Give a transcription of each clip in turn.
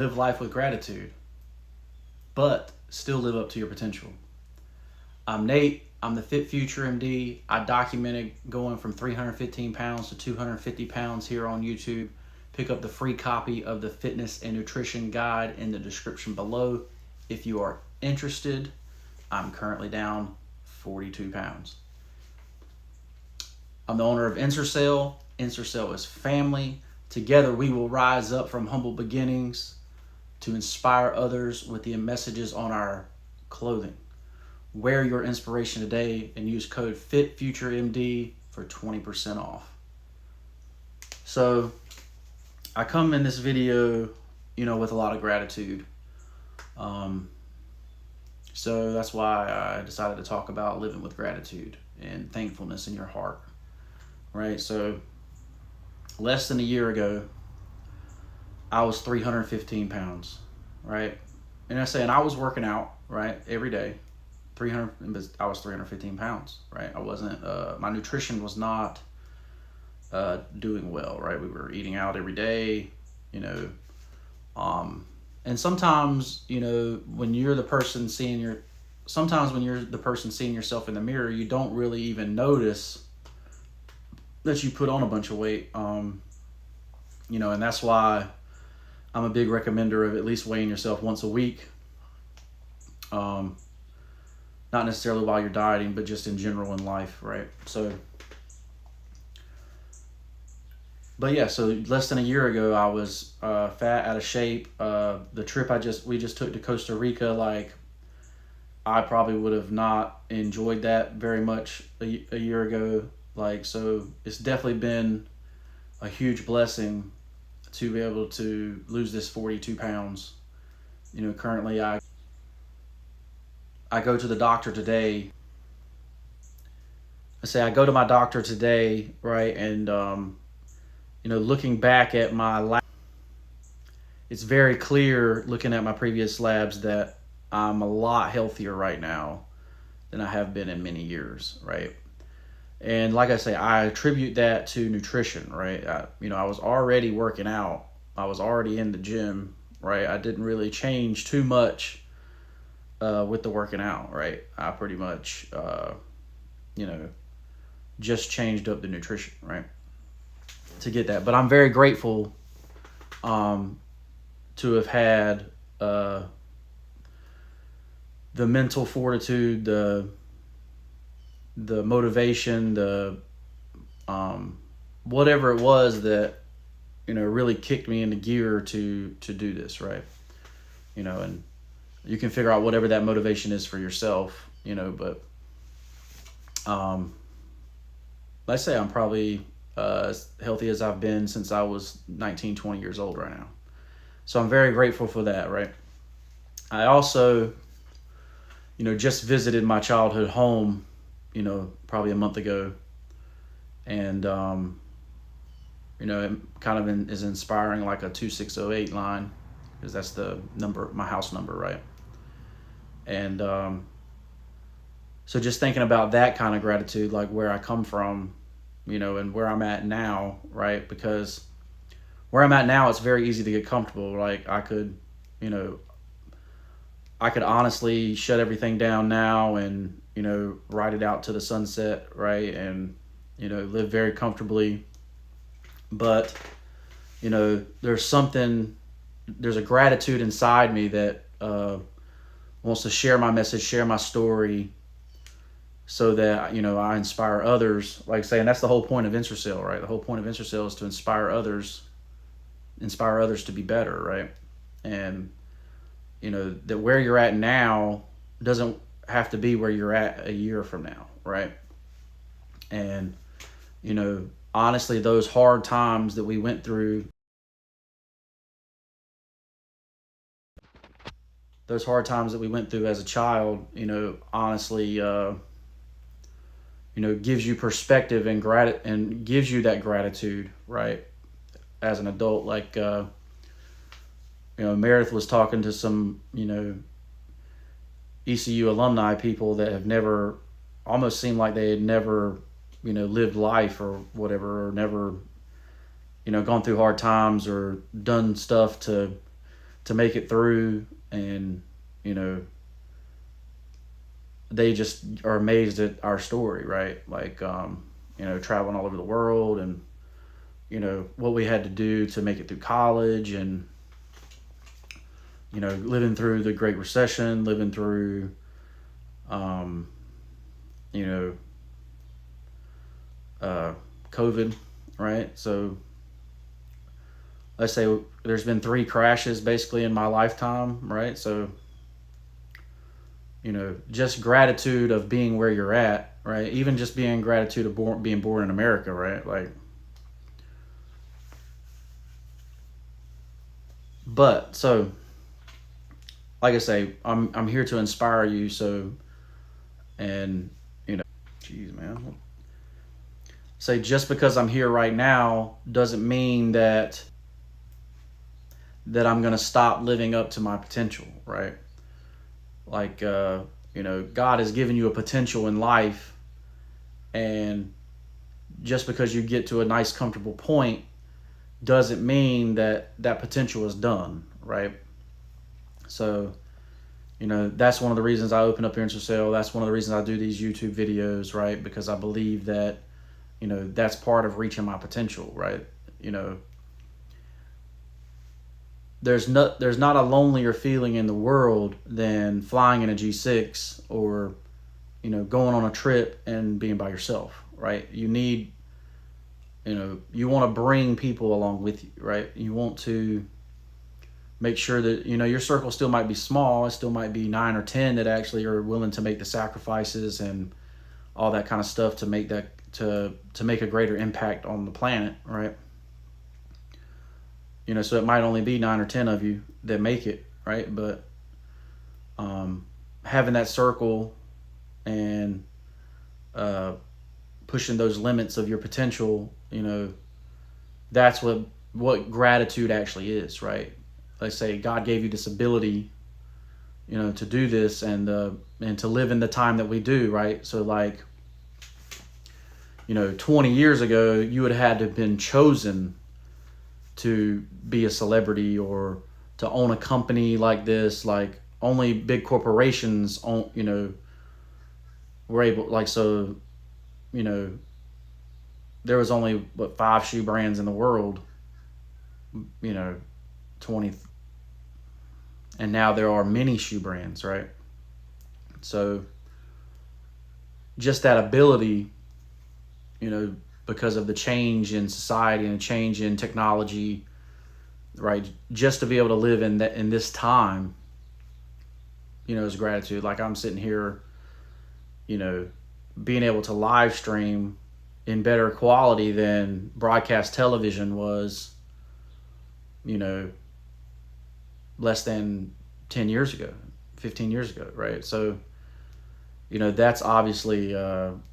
live life with gratitude, but still live up to your potential. I'm Nate. I'm the FitFutureMD. I documented going from 315 pounds to 250 pounds here on YouTube. Pick up the free copy of the fitness and nutrition guide in the description below. If you are interested, I'm currently down 42 pounds. I'm the owner of Ensorsale. Ensorsale is family. Together we will rise up from humble beginnings to inspire others with the messages on our clothing. Wear your inspiration today and use code FitFutureMD for 20% off. So I come in this video, with a lot of gratitude. So that's why I decided to talk about living with gratitude and thankfulness in your heart, right? So less than a year ago, I was 315 pounds, right? And I was working out, right, every day. I was 315 pounds, right? I wasn't, my nutrition was not doing well, right? We were eating out every day, and sometimes, when you're the person seeing yourself in the mirror, you don't really even notice that you put on a bunch of weight, and that's why I'm a big recommender of at least weighing yourself once a week. Not necessarily while you're dieting, but just in general in life, right? So less than a year ago, I was fat, out of shape. The trip we just took to Costa Rica, I probably would have not enjoyed that very much a year ago. So it's definitely been a huge blessing to be able to lose this 42 pounds. Currently I go to the doctor today. I go to my doctor today, right? And, looking back at my lab, it's very clear looking at my previous labs that I'm a lot healthier right now than I have been in many years, right? And like I say, I attribute that to nutrition, right? I was already working out. I was already in the gym, right? I didn't really change too much with the working out, right? I pretty much, just changed up the nutrition, right? To get that. But I'm very grateful to have had the mental fortitude, the motivation, the whatever it was that really kicked me into gear to do this, right? And you can figure out whatever that motivation is for yourself, but let's say I'm probably as healthy as I've been since I was 19, 20 years old right now. So I'm very grateful for that, right? I also, just visited my childhood home, probably a month ago. And, it kind of is inspiring, like a 2608 line, because that's the number, my house number, right? And so just thinking about that kind of gratitude, like where I come from, and where I'm at now, right? Because where I'm at now, it's very easy to get comfortable. Like I could honestly shut everything down now and, ride it out to the sunset, right? And, live very comfortably. But, there's a gratitude inside me that wants to share my message, share my story, so that, I inspire others. Like saying that's the whole point of Ensorsale, right? The whole point of Ensorsale is to inspire others to be better, right? And, that where you're at now doesn't have to be where you're at a year from now, right? And, honestly, those hard times that we went through, as a child, honestly, gives you perspective and gives you that gratitude, right? As an adult, like, Meredith was talking to some, ECU alumni people that have never, almost seemed like they had never, lived life or whatever, or never, gone through hard times or done stuff to to make it through, and you know, they just are amazed at our story, right? Like, you know, traveling all over the world, and you know what we had to do to make it through college, and you know, living through the Great Recession, living through, you know, COVID, right? So let's say there's been 3 crashes basically in my lifetime, right? So, you know, just gratitude of being where you're at, right? Even just being gratitude of being born in America, right? Like, but so, like I say, I'm here to inspire you. So, and you know, geez, man, say just because I'm here right now doesn't mean that I'm gonna stop living up to my potential, right? Like, you know, God has given you a potential in life, and just because you get to a nice, comfortable point doesn't mean that potential is done, right? So, you know, that's one of the reasons I open up Ensorsale. That's one of the reasons I do these YouTube videos, right? Because I believe that, you know, that's part of reaching my potential, right? You know, there's not a lonelier feeling in the world than flying in a G6, or, you know, going on a trip and being by yourself, right? You need, you know, you want to bring people along with you, right? You want to make sure that, you know, your circle still might be small. It still might be 9 or 10 that actually are willing to make the sacrifices and all that kind of stuff to make that, to make a greater impact on the planet, right? You know, so it might only be 9 or 10 of you that make it, right? But having that circle and pushing those limits of your potential, you know, that's what gratitude actually is, right? Let's say God gave you this ability, you know, to do this, and to live in the time that we do, right? So like, you know, 20 years ago, you would have had to have been chosen to be a celebrity or to own a company like this. Like, only big corporations own, you know, were able, like, so, you know, there was only 5 shoe brands in the world, you know, 20, and now there are many shoe brands, right? So just that ability, you know, because of the change in society and the change in technology, right? Just to be able to live in that, in this time, you know, is gratitude. Like, I'm sitting here, you know, being able to live stream in better quality than broadcast television was, you know, less than 10 years ago, 15 years ago, right? So, you know, that's obviously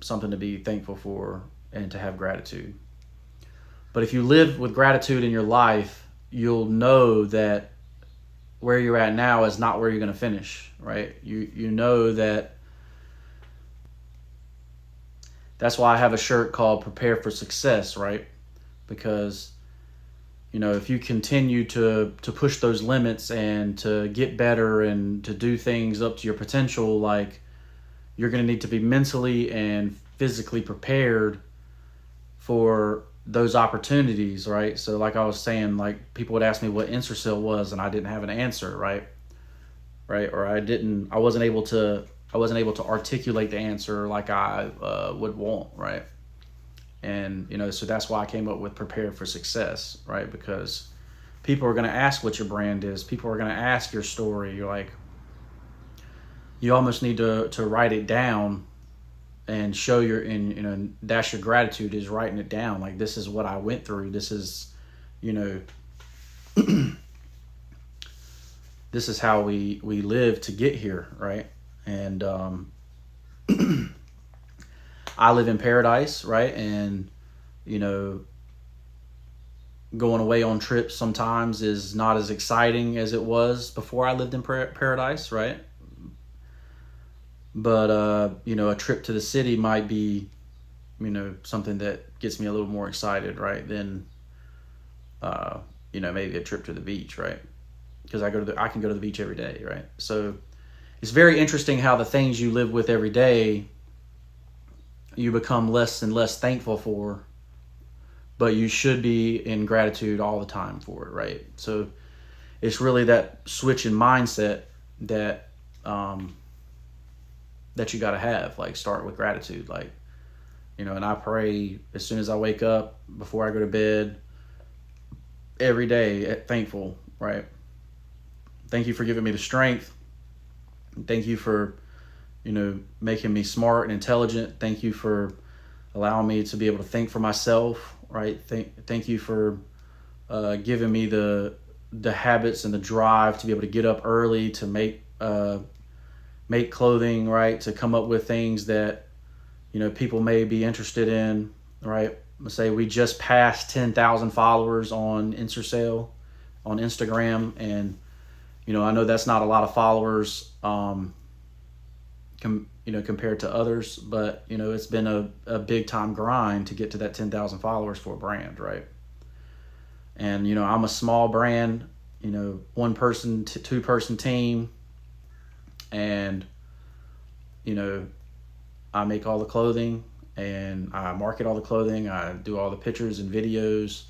something to be thankful for and to have gratitude. But if you live with gratitude in your life, you'll know that where you're at now is not where you're going to finish, right? You know that. That's why I have a shirt called Prepare for Success, right? Because, you know, if you continue to push those limits and to get better and to do things up to your potential, like, you're going to need to be mentally and physically prepared for those opportunities, right? So like I was saying, like, people would ask me what Ensorsale was, and I didn't have an answer, right? Or I wasn't able to articulate the answer like I would want, right? And, you know, so that's why I came up with Prepare for Success, right? Because people are going to ask what your brand is. People are going to ask your story. You're like, you almost need to write it down and show you know, that's your gratitude, is writing it down. Like, this is what I went through. This is, you know, this is how we live to get here, right? And I live in paradise, right? And, you know, going away on trips sometimes is not as exciting as it was before I lived in paradise, right? But, you know, a trip to the city might be, you know, something that gets me a little more excited, right? Than, you know, maybe a trip to the beach, right? because I can go to the beach every day, right? So it's very interesting how the things you live with every day, you become less and less thankful for, but you should be in gratitude all the time for it, right? So it's really that switch in mindset that that you got to have. Like, start with gratitude, like, you know. And I pray as soon as I wake up, before I go to bed, every day, thankful, right? Thank you for giving me the strength. Thank you for, you know, making me smart and intelligent. Thank you for allowing me to be able to think for myself, right? Thank you for giving me the habits and the drive to be able to get up early to make clothing, right? To come up with things that, you know, people may be interested in, right? Let's say we just passed 10,000 followers on Ensorsale on Instagram, and you know, I know that's not a lot of followers, compared to others, but you know, it's been a big time grind to get to that 10,000 followers for a brand, right? And you know, I'm a small brand, you know, 1 person to 2 person team, and you know, I make all the clothing and I market all the clothing. I do all the pictures and videos,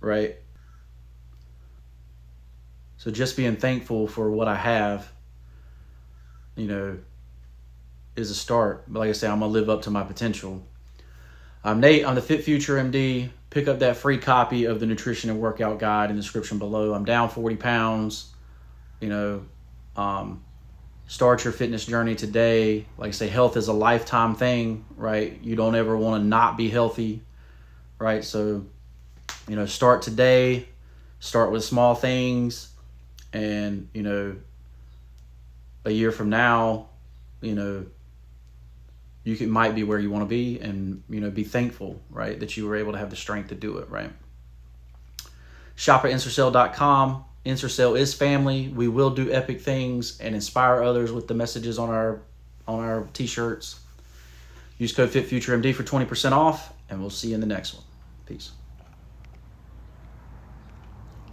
right? So just being thankful for what I have, you know, is a start. But like I say, I'm going to live up to my potential. I'm Nate. I'm the FitFutureMD. Pick up that free copy of the nutrition and workout guide in the description below. I'm down 40 pounds. You know, start your fitness journey today. Like I say, health is a lifetime thing, right? You don't ever want to not be healthy, right? So, you know, start today. Start with small things. And, you know, a year from now, you know, might be where you want to be, and, you know, be thankful, right, that you were able to have the strength to do it, right? Shop at Ensorsale.com. Ensorsale is family. We will do epic things and inspire others with the messages on our t-shirts. Use code FitFutureMD for 20% off, and we'll see you in the next one. Peace.